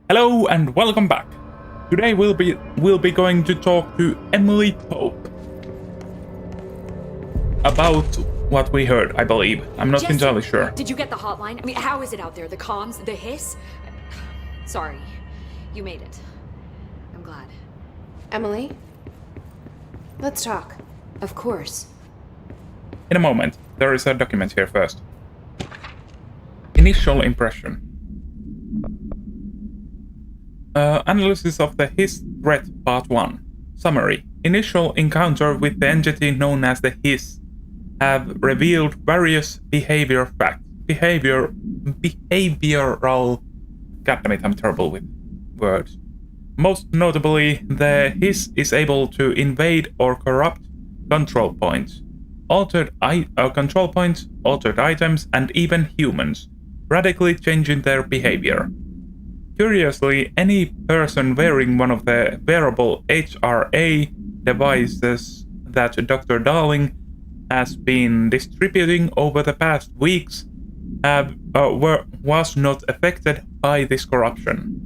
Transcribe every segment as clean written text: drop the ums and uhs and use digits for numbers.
Hello and welcome back. Today we'll be going to talk to Emily Pope about what we heard, I believe. I'm not entirely sure. Did you get the hotline? I mean, how is it out there? The comms, the hiss? Sorry, you made it. I'm glad. Emily, let's talk. Of course. In a moment. There is a document here first. Initial impression. Analysis of the Hiss Threat Part 1. Summary. Initial encounter with the entity known as the Hiss have revealed various behavioral facts. Behavioral... Goddammit, I'm terrible with words. Most notably, the Hiss is able to invade or corrupt control points, altered items, and even humans, radically changing their behavior. Curiously, any person wearing one of the wearable HRA devices that Dr. Darling has been distributing over the past weeks was not affected by this corruption.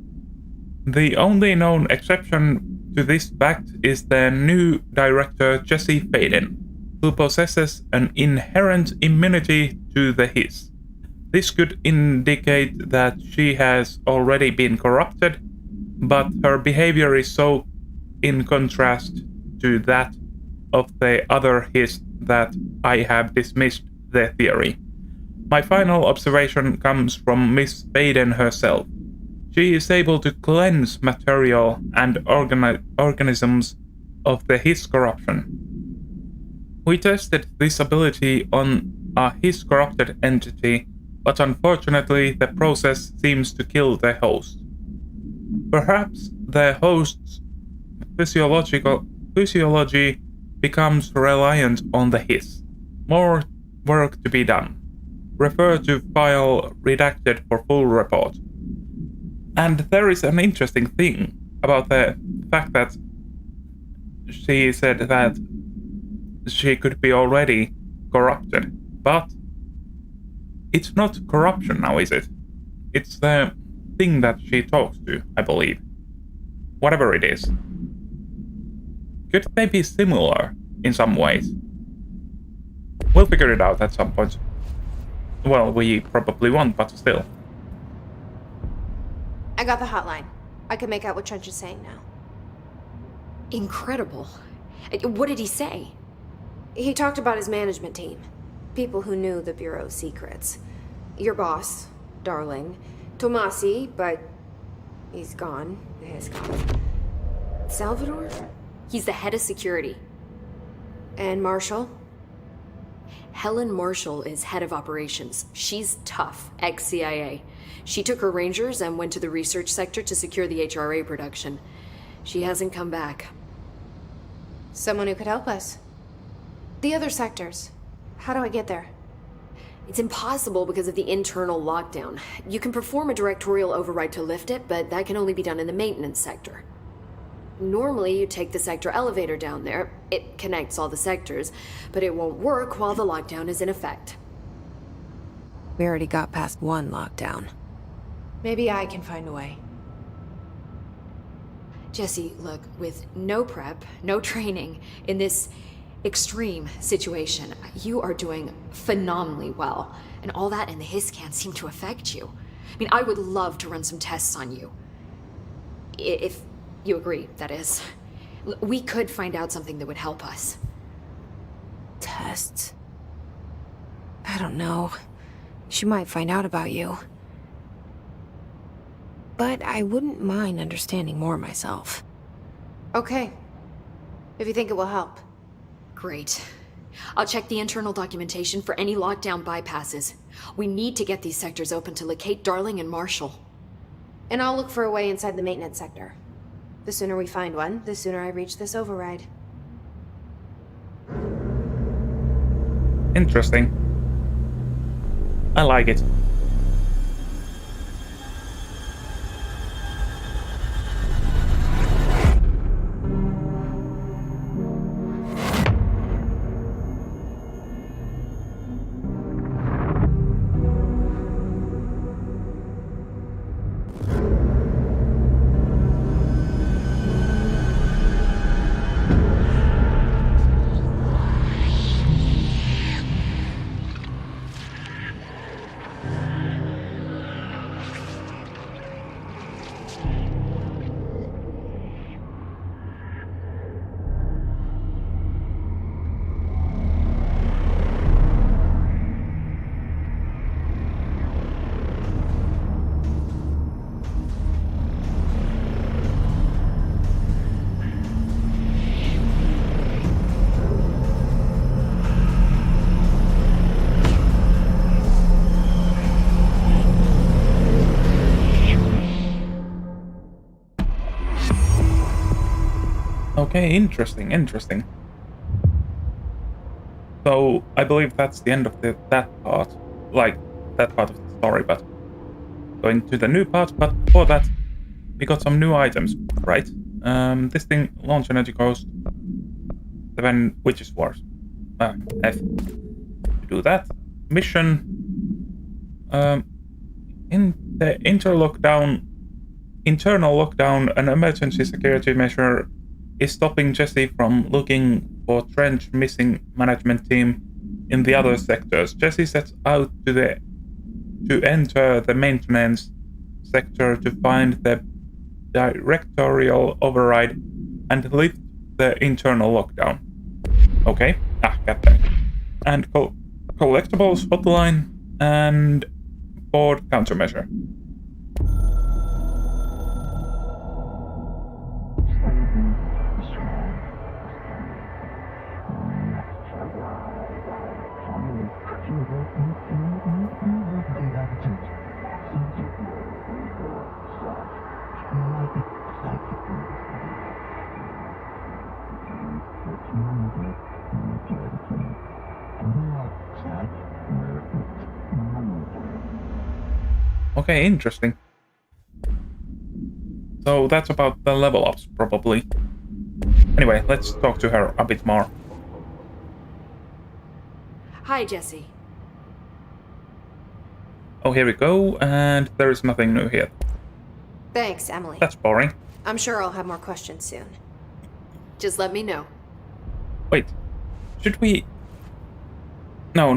The only known exception to this fact is the new director Jesse Faden, who possesses an inherent immunity to the Hiss. This could indicate that she has already been corrupted, but her behavior is so in contrast to that of the other Hiss that I have dismissed the theory. My final observation comes from Miss Faden herself. She is able to cleanse material and organisms of the Hiss corruption. We tested this ability on a Hiss corrupted entity, but unfortunately the process seems to kill the host. Perhaps the host's physiology becomes reliant on the Hiss. More work to be done. Refer to file redacted for full report. And there is an interesting thing about the fact that she said that she could be already corrupted, but it's not corruption now, is it? It's the thing that she talks to, I believe. Whatever it is. Could they be similar in some ways? We'll figure it out at some point. Well, we probably won't, but still. I got the hotline. I can make out what Trench is saying now. Incredible. What did he say? He talked about his management team. People who knew the Bureau's secrets. Your boss, Darling. Tomasi, but he's gone. He's gone. Salvador? He's the head of security. And Marshall? Helen Marshall is head of operations. She's tough, ex-CIA. She took her Rangers and went to the research sector to secure the HRA production. She hasn't come back. Someone who could help us. The other sectors. How do I get there? It's impossible because of the internal lockdown. You can perform a directorial override to lift it, but that can only be done in the maintenance sector. Normally, you take the sector elevator down there. It connects all the sectors, but it won't work while the lockdown is in effect. We already got past one lockdown. Maybe I can find a way. Jesse, look, with no prep, no training, in this extreme situation, you are doing phenomenally well. And all that and the Hiss can't seem to affect you. I mean, I would love to run some tests on you. If you agree, that is. We could find out something that would help us. Tests? I don't know. She might find out about you. But I wouldn't mind understanding more myself. Okay. If you think it will help. Great. I'll check the internal documentation for any lockdown bypasses. We need to get these sectors open to locate Darling and Marshall. And I'll look for a way inside the maintenance sector. The sooner we find one, the sooner I reach this override. Interesting. I like it. Okay, interesting, interesting. So, I believe that's the end of that part. Like, that part of the story, but... Going to the new part, but before that, we got some new items, right? This thing, launch energy cost 7 witches wars. F. To do that. Mission. In the internal lockdown, an emergency security measure is stopping Jesse from looking for Trench missing management team in the other sectors. Jesse sets out to enter the maintenance sector to find the directorial override and lift the internal lockdown. Okay, got that. And collectibles hotline and board countermeasure. Okay, interesting. So that's about the level ups, probably. Anyway, let's talk to her a bit more. Hi, Jesse. Oh, here we go, and there is nothing new here. Thanks, Emily. That's boring. I'm sure I'll have more questions soon. Just let me know. Wait, should we... No,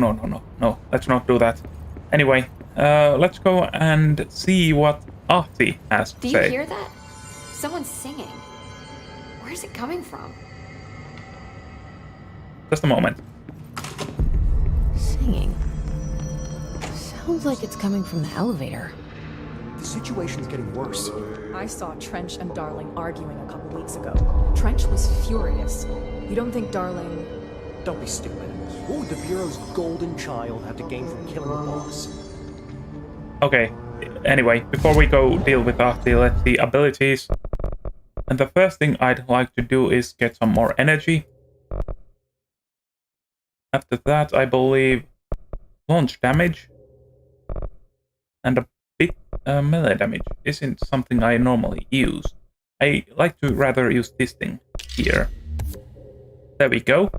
let's not do that. Anyway, let's go and see what Ahti has to Do say. you hear that? Someone's singing. Where's it coming from? Just a moment. Singing. Sounds like it's coming from the elevator. The situation's getting worse. I saw Trench and Darling arguing a couple weeks ago. Trench was furious. You don't think Darling... Don't be stupid. What would the Bureau's golden child have to gain from killing the boss? Okay, anyway, before we go deal with Ahti, let's see abilities. And the first thing I'd like to do is get some more energy. After that, I believe launch damage. And a bit melee damage isn't something I normally use. I like to rather use this thing here. There we go.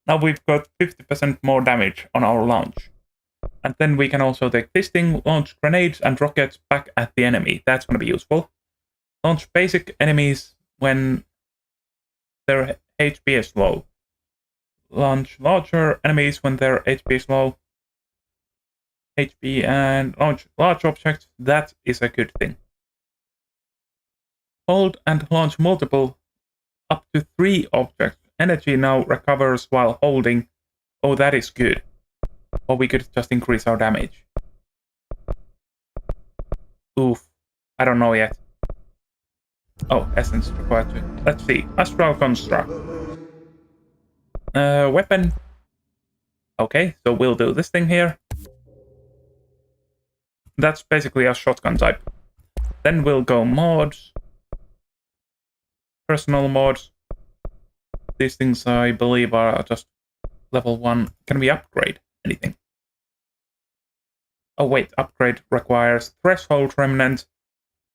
Now we've got 50% more damage on our launch. And then we can also take this thing, launch grenades and rockets back at the enemy. That's going to be useful. Launch basic enemies when their HP is low. Launch larger enemies when their HP is low. HP and launch large objects, that is a good thing. Hold and launch multiple up to 3 objects. Energy now recovers while holding. Oh, that is good. Or we could just increase our damage. Oof. I don't know yet. Oh, essence required to... Let's see. Astral Construct. Weapon. Okay, so we'll do this thing here. That's basically a shotgun type. Then we'll go mods. Personal mods. These things, I believe, are just level 1. Can we upgrade anything? Oh wait, upgrade requires Threshold Remnant,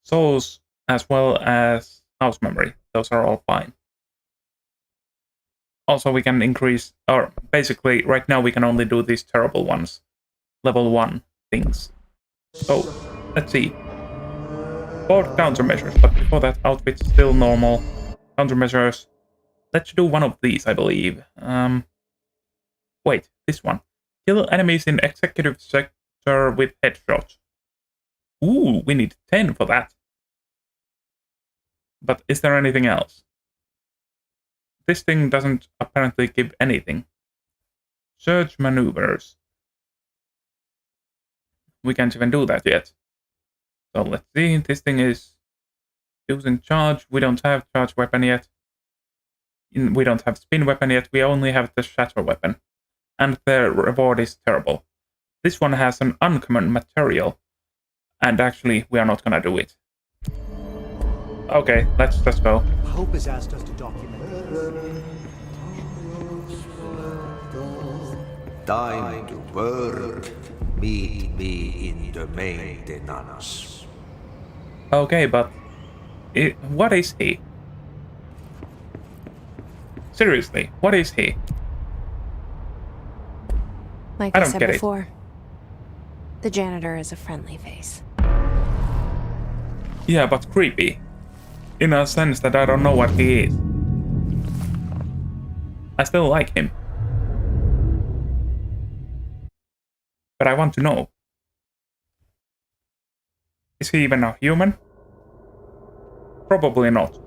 Souls, as well as House Memory. Those are all fine. Also, we can increase, or basically, right now we can only do these terrible ones. Level 1 things. So, let's see. Board countermeasures, but before that, outfit's still normal. Countermeasures. Let's do one of these, I believe. Wait, this one. Kill enemies in executive sector with headshots. Ooh, we need 10 for that. But is there anything else? This thing doesn't apparently give anything. Surge maneuvers. We can't even do that yet. So let's see, this thing is using charge. We don't have charge weapon yet. We don't have spin weapon yet. We only have the shatter weapon. And the reward is terrible. This one has an uncommon material. And actually, we are not gonna do it. Okay, let's go. Hope has asked us to document this. Time to work. Meet me in the maintenance. Okay, but what is he? Seriously, what is he? Like I I don't said get it. before, the janitor is a friendly face. Yeah, but creepy. In a sense that I don't know what he is. I still like him. But I want to know. Is he even a human? Probably not,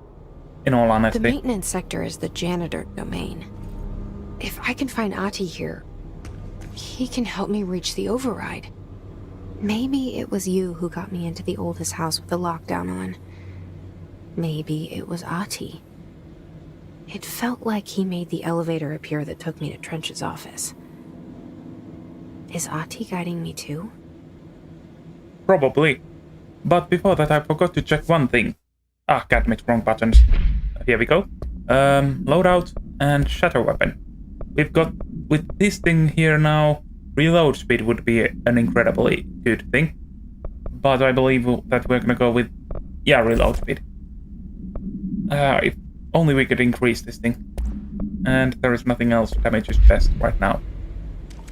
in all The honesty. maintenance sector is the janitor domain. If I can find Ahti here, he can help me reach the override. Maybe it was you who got me into the oldest house with the lockdown on. Maybe it was Ahti. It felt like he made the elevator appear that took me to Trench's office. Is Ahti guiding me too? Probably. But before that I forgot to check one thing. Ah, goddammit, wrong buttons. Here we go. Loadout and shatter weapon. We've got, with this thing here now, reload speed would be an incredibly good thing. But I believe that we're gonna go with, yeah, reload speed. If only we could increase this thing. And there is nothing else damages best right now.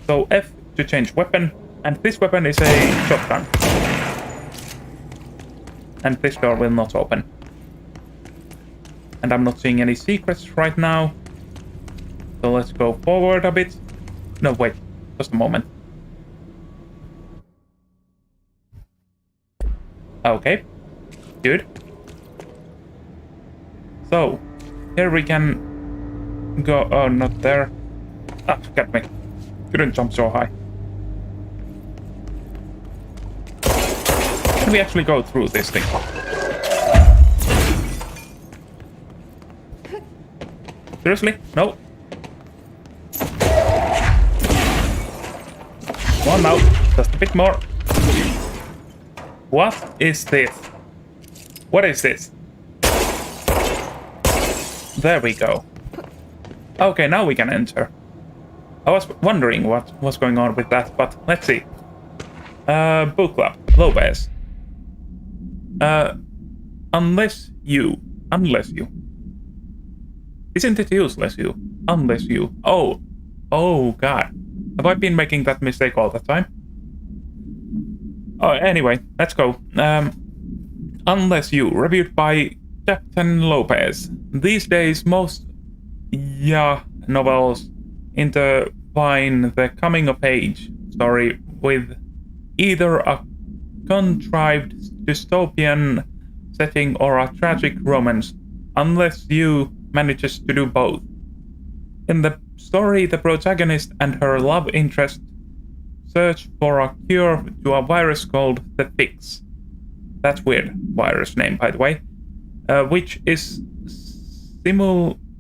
So F to change weapon, and this weapon is a shotgun. And this door will not open. And I'm not seeing any secrets right now. So let's go forward a bit. No, wait, just a moment. Okay, good. So, here we can go. Oh, not there. Ah, got me. Couldn't jump so high. Can we actually go through this thing? Seriously? No. One now. Just a bit more. What is this? What is this? There we go. Okay, now we can enter. I was wondering what was going on with that, but let's see. Book club. Lopez. Unless you. Isn't it useless you? Unless you. Oh. Oh, God. Have I been making that mistake all the time? Oh, anyway, let's go. Unless you. Reviewed by Captain Lopez. These days, most novels intertwine the coming-of-age story with either a contrived dystopian setting or a tragic romance, unless you manages to do both. In the story, the protagonist and her love interest search for a cure to a virus called the Fix. That's weird virus name, by the way, which is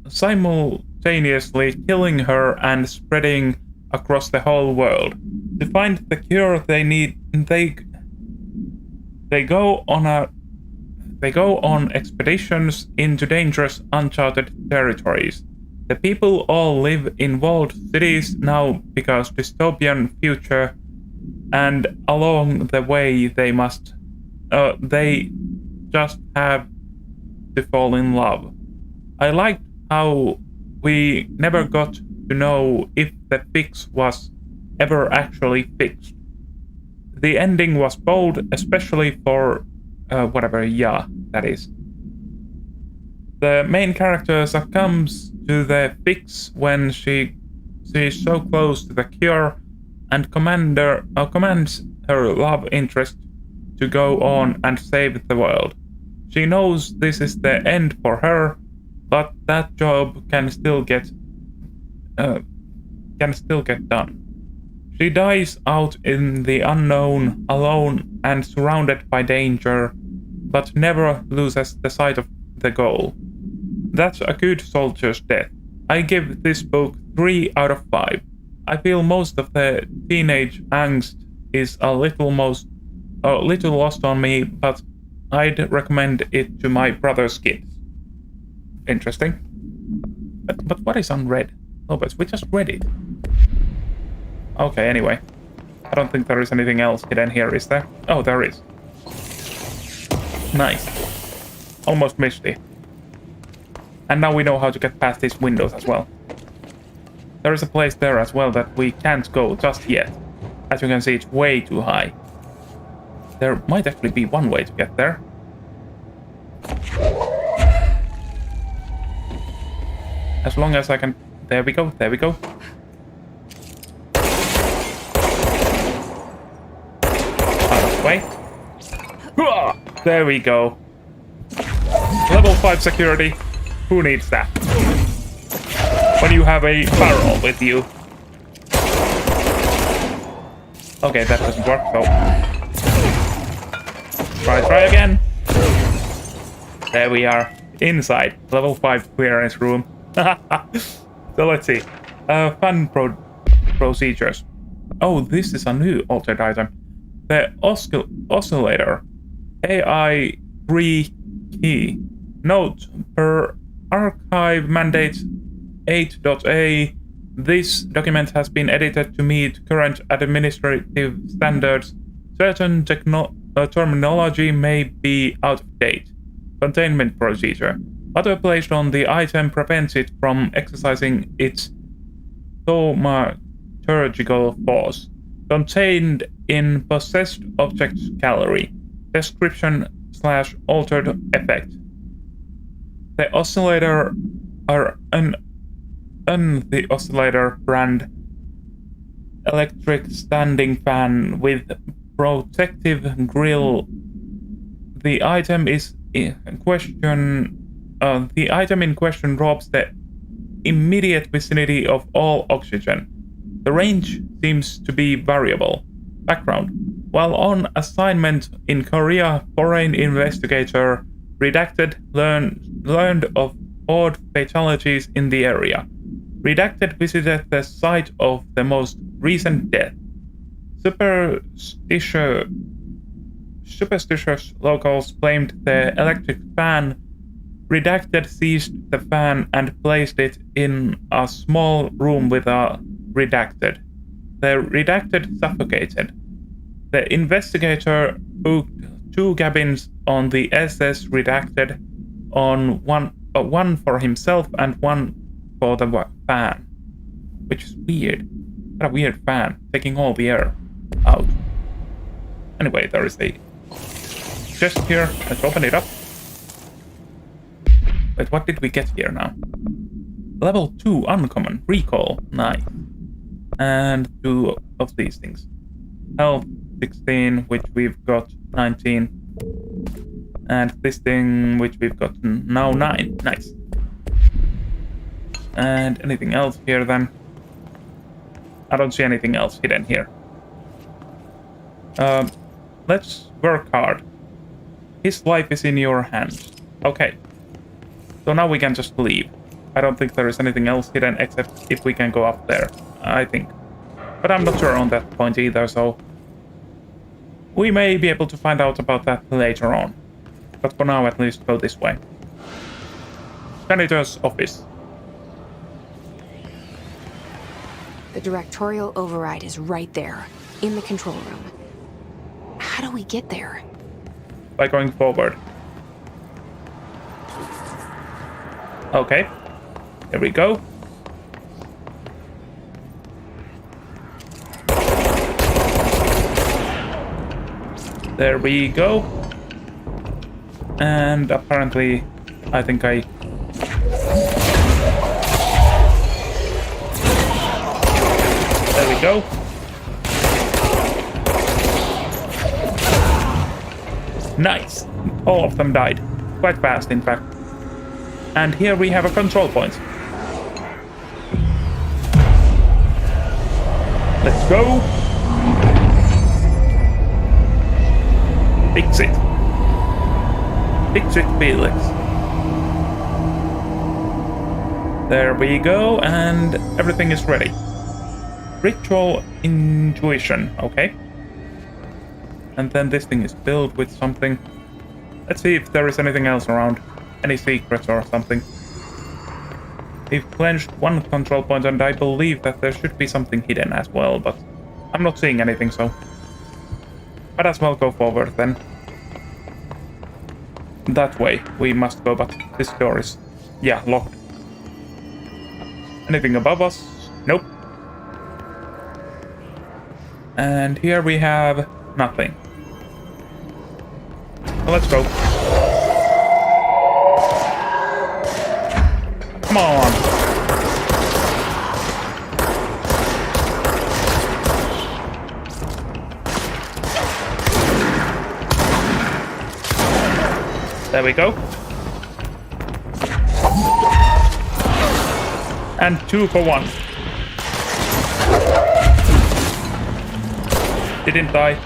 simultaneously killing her and spreading across the whole world. To find the cure they need, they go on expeditions into dangerous, uncharted territories. The people all live in walled cities now because dystopian future, and along the way they just have to fall in love. I liked how we never got to know if the fix was ever actually fixed. The ending was bold, especially for that is. The main character succumbs to the fix when she is so close to the cure, and commands her love interest to go on and save the world. She knows this is the end for her, but that job can still get done. She dies out in the unknown, alone and surrounded by danger, but never loses the sight of the goal. That's a good soldier's death. I give this book 3 out of 5. I feel most of the teenage angst is a little lost on me, but I'd recommend it to my brother's kids. Interesting. But what is unread? Oh, but we just read it. Okay, anyway. I don't think there is anything else hidden here, is there? Oh, there is. Nice. Almost missed it. And now we know how to get past these windows as well. There is a place there as well that we can't go just yet. As you can see, it's way too high. There might actually be one way to get there. As long as I can... There we go, there we go. Out of the way. There we go. Level 5 security. Who needs that? When you have a barrel with you. Okay, that doesn't work, so... Try again. There we are. Inside. Level 5 clearance room. So let's see. Fun procedures. Oh, this is a new altered item. The oscillator. AI-3 key. Note, per archive mandate 8.a, this document has been edited to meet current administrative standards. Certain terminology may be out of date. Containment procedure. Auto placed on the item prevents it from exercising its thaumaturgical force. Contained in possessed objects gallery. Description/altered effect. The oscillator are the oscillator brand electric standing fan with protective grill. The item is in question. The item in question robs the immediate vicinity of all oxygen. The range seems to be variable. Background. While on assignment in Korea, foreign investigator Redacted learned of odd fatalities in the area. Redacted visited the site of the most recent death. Superstitious locals blamed the electric fan. Redacted seized the fan and placed it in a small room with a Redacted. The Redacted suffocated. The investigator booked 2 cabins on the SS Redacted, on one for himself and one for the fan. Which is weird. What a weird fan, taking all the air out. Anyway, there is a chest here. Let's open it up. Wait, what did we get here now? Level 2 uncommon. Recall. Nice. And 2 of these things. Health 16, which we've got 19. And this thing, which we've got now 9. Nice. And anything else here then? I don't see anything else hidden here. Let's work hard. His life is in your hands. Okay. So now we can just leave. I don't think there is anything else hidden except if we can go up there, I think. But I'm not sure on that point either, so... we may be able to find out about that later on. But for now, at least go this way. Janitor's office. The directorial override is right there, in the control room. How do we get there? By going forward. Okay. Here we go. There we go. And apparently, I think I... there we go. Nice. All of them died. Quite fast, in fact. And here we have a control point. Let's go. Fix it. Fix it, Felix. There we go, and everything is ready. Ritual intuition, okay. And then this thing is filled with something. Let's see if there is anything else around. Any secrets or something. We've cleansed one control point, and I believe that there should be something hidden as well, but I'm not seeing anything, so might as well go forward then. That way we must go, but this door is, yeah, locked. Anything above us? Nope. And here we have nothing. So let's go. Come on. There we go. And 2 for 1. Didn't die.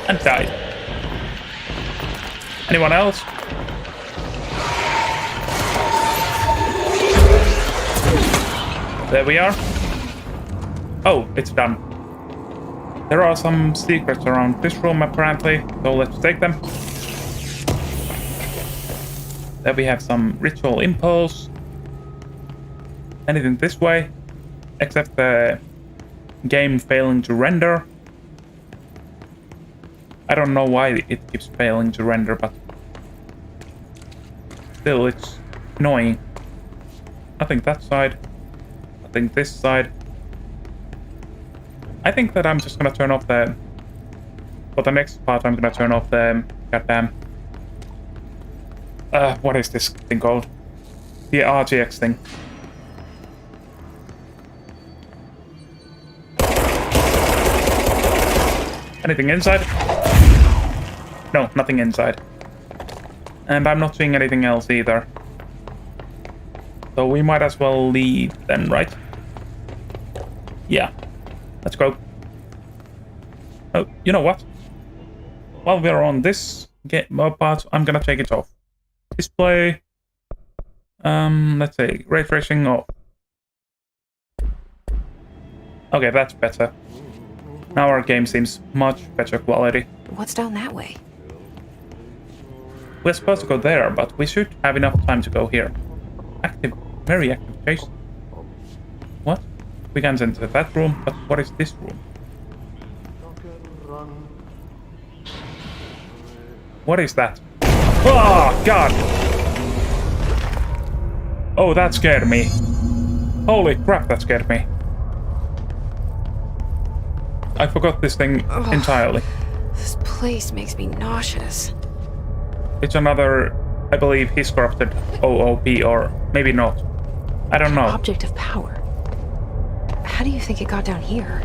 And died. Anyone else? There we are. Oh, it's done. There are some secrets around this room apparently, so let's take them. There we have some ritual impulse. Anything this way? Except the game failing to render. I don't know why it keeps failing to render, but still it's annoying. Nothing that side. Nothing this side. I think that I'm just gonna turn off the... For the next part I'm gonna turn off the goddamn... what is this thing called? The RTX thing. Anything inside? No, nothing inside. And I'm not seeing anything else either. So we might as well leave then, right? Yeah. Let's go. Oh, you know what? While we're on this part, I'm gonna take it off. Display. Let's say ray tracing off. Okay, that's better. Now our game seems much better quality. What's down that way? We're supposed to go there, but we should have enough time to go here. Active, very active chase. What? We can't enter that room, but what is this room? What is that? Oh, God! Oh, that scared me. Holy crap, that scared me. I forgot this thing entirely. This place makes me nauseous. It's another, I believe, his corrupted OOP, or maybe not. I don't know. Object of power. How do you think it got down here?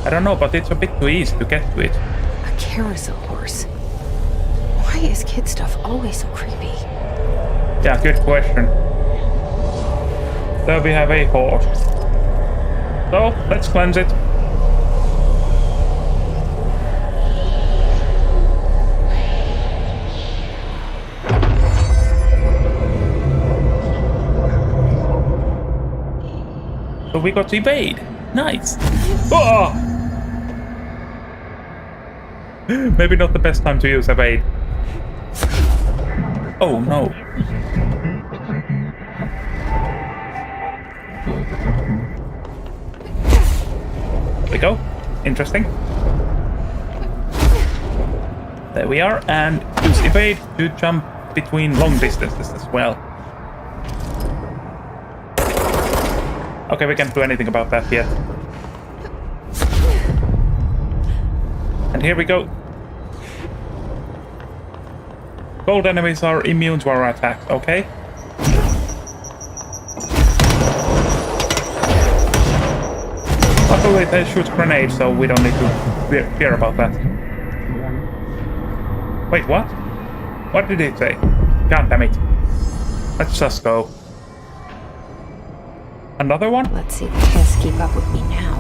I don't know, but it's a bit too easy to get to it. A carousel horse. Why is kid stuff always so creepy? Yeah, good question. There we have a horse. So, let's cleanse it. So we got to evade. Nice. Oh! Maybe not the best time to use evade. Oh no. There we go. Interesting. There we are, and use evade to jump between long distances as well. Okay, we can't do anything about that yet. And here we go. Gold enemies are immune to our attacks, okay? Luckily they shoot grenades, so we don't need to fear about that. Wait, what? What did it say? God damn it. Let's just go. Another one? Let's see if the kids keep up with me now.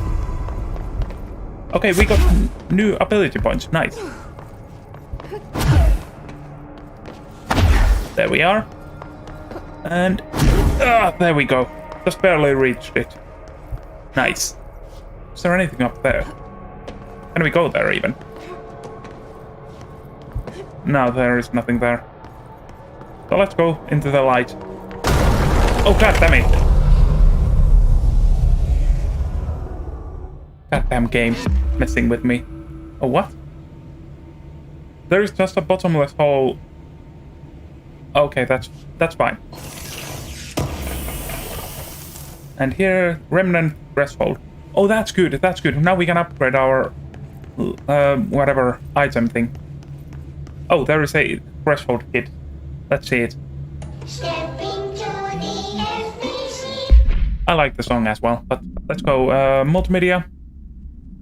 Okay, we got new ability points. Nice. There we are. And... there we go. Just barely reached it. Nice. Is there anything up there? Can we go there even? No, there is nothing there. So let's go into the light. Oh, god damn it! Goddamn game messing with me. Oh, what? There is just a bottomless hole. Okay, that's fine. And here, remnant threshold. Oh, that's good, that's good. Now we can upgrade our whatever item thing. Oh, there is a threshold kit. Let's see it. I like the song as well, but let's go. Multimedia.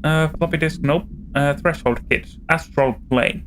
Floppy disk, nope. Threshold kit. Astral plane.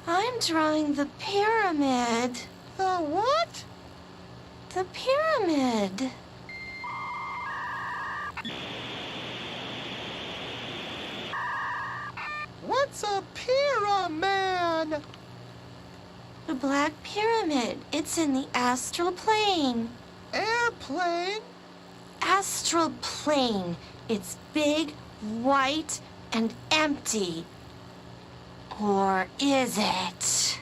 I'm drawing the pyramid. The what? The pyramid. What's a pyramid? The Black Pyramid. It's in the astral plane. Airplane? Astral plane. It's big, white, and empty. Or is it?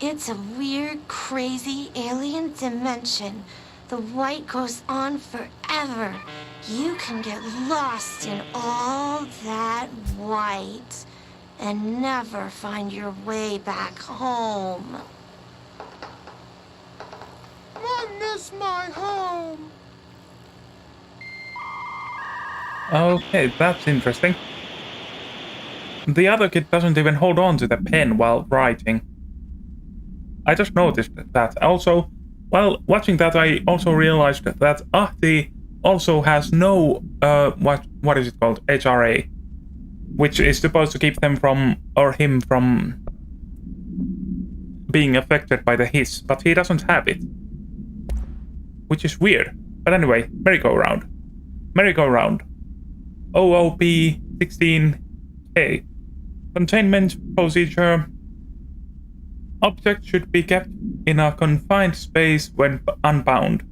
It's a weird, crazy alien dimension. The white goes on forever. You can get lost in all that white and never find your way back home. I miss my home. Okay, that's interesting. The other kid doesn't even hold on to the pen while writing. I just noticed that. Also, while watching that, I also realized that Ahti also has no, what is it called? HRA. Which is supposed to keep them from, or him from, being affected by the hiss, but he doesn't have it. Which is weird. But anyway, merry-go-round. Merry-go-round. OOP-16K. Containment procedure. Object should be kept in a confined space when unbound.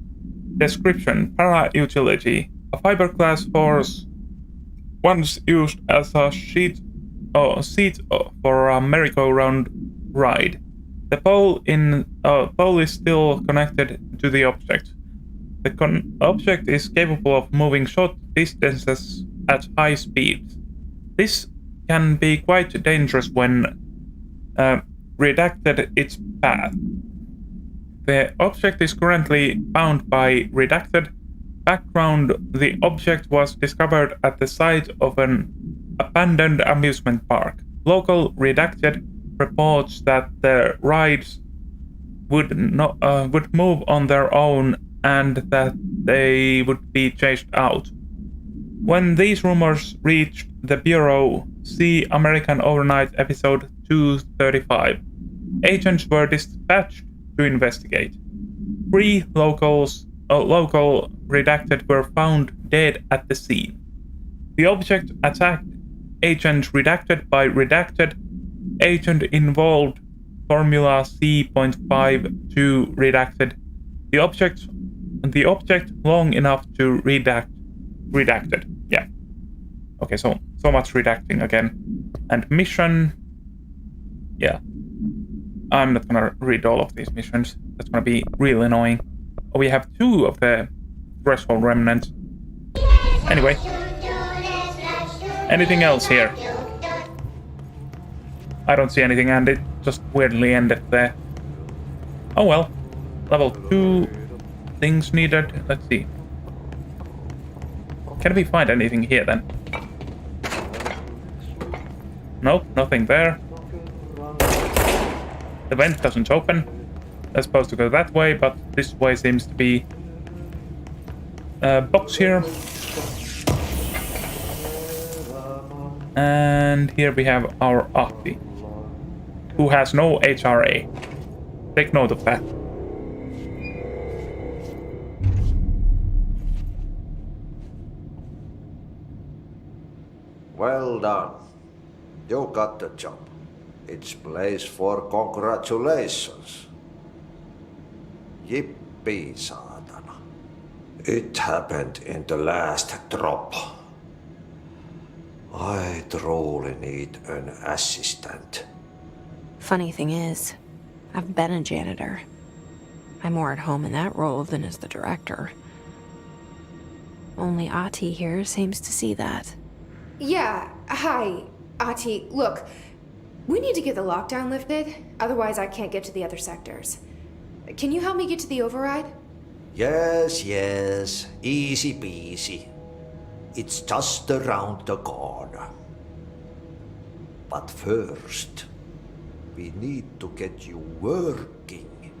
Description: para-utility. A fiberglass horse once used as a seat for a merry-go-round ride. The pole is still connected to the object. The object is capable of moving short distances at high speeds. This can be quite dangerous when redacted its path. The object is currently bound by redacted. Background: the object was discovered at the site of an abandoned amusement park. Local redacted reports that the rides would move on their own and that they would be chased out. When these rumors reached the Bureau, see American Overnight episode 235. Agents were dispatched to investigate. 3 local redacted were found dead at the scene. The object attacked agent redacted by redacted. Agent involved Formula C.52 redacted. The object long enough to redacted. Yeah. Okay, so much redacting again. And mission. Yeah. I'm not gonna read all of these missions. That's gonna be real annoying. Oh, we have 2 of the threshold remnants. Anyway. Anything else here? I don't see anything, and it just weirdly ended there. Oh well. Level 2 things needed. Let's see. Can we find anything here then? Nope, nothing there. The vent doesn't open. They're supposed to go that way, but this way seems to be a box here. And here we have our Ahti, who has no HRA. Take note of that. Well done. You got the job. It's place for congratulations. Yippee, saatana. It happened in the last drop. I truly need an assistant. Funny thing is, I've been a janitor. I'm more at home in that role than as the director. Only Ahti here seems to see that. Yeah, hi, Ahti. Look, we need to get the lockdown lifted, otherwise I can't get to the other sectors. Can you help me get to the override? Yes, easy peasy. It's just around the corner. But first, we need to get you working.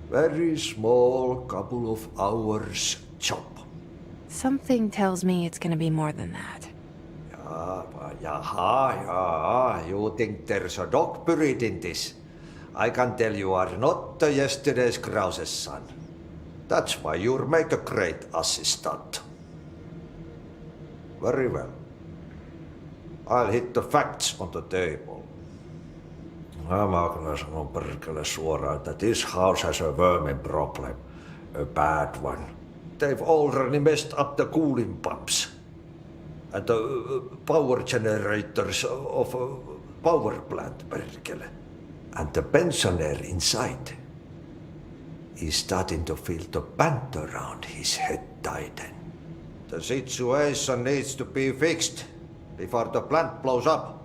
Very small, couple of hours job. Something tells me it's gonna be more than that. You think there's a dog buried in this? I can tell you are not yesterday's Krause's son. That's why you'll make a great assistant. Very well. I'll hit the facts on the table. Mä kyllä sanon perkele suoraan, että this house has a vermin problem. A bad one. They've already messed up the cooling pumps. And the power generators of a power plant, perkele. And the pensioner inside is starting to feel the band around his head tighten. The situation needs to be fixed before the plant blows up.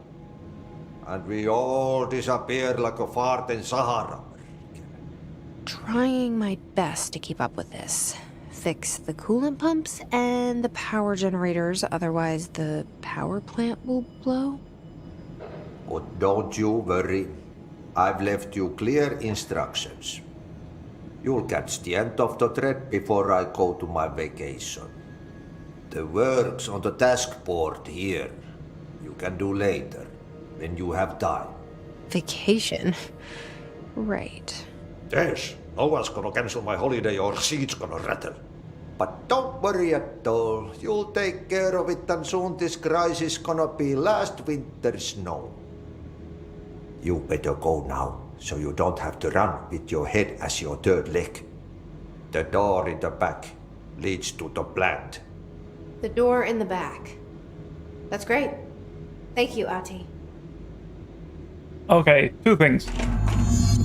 And we all disappear like a fart in Sahara. Trying my best to keep up with this. Fix the coolant pumps and the power generators, otherwise the power plant will blow. But don't you worry. I've left you clear instructions. You'll catch the end of the thread before I go to my vacation. The work's on the task board here. You can do later, when you have time. Vacation? Right. Yes, no one's gonna cancel my holiday or seat's gonna rattle. But don't worry at all. You'll take care of it and soon this crisis gonna be last winter's snow. You better go now, so you don't have to run with your head as your third leg. The door in the back leads to the plant. The door in the back. That's great. Thank you, Ahti. Okay, two things.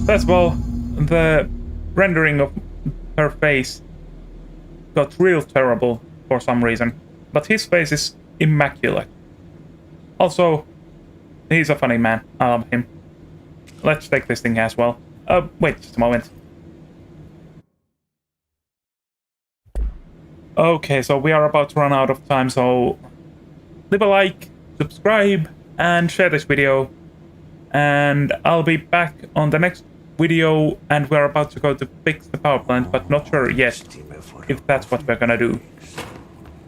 First of all, the rendering of her face got real terrible for some reason, but his face is immaculate. Also, he's a funny man. I love him. Let's take this thing as well. Wait just a moment. Okay, so we are about to run out of time, so leave a like, subscribe, and share this video. And I'll be back on the next video, and we're about to go to fix the power plant, but not sure yet if that's what we're gonna do.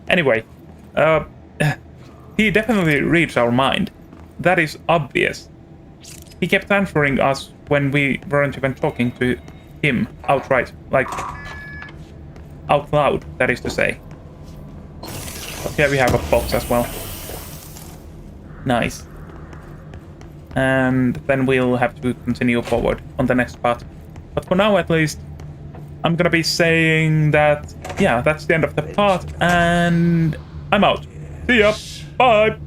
Anyway, he definitely reads our mind. That is obvious. He kept answering us when we weren't even talking to him outright, like out loud, that is to say. But here we have a box as well. Nice. And then we'll have to continue forward on the next part. But for now, at least, I'm gonna be saying that, yeah, that's the end of the part, and I'm out. See ya! Bye!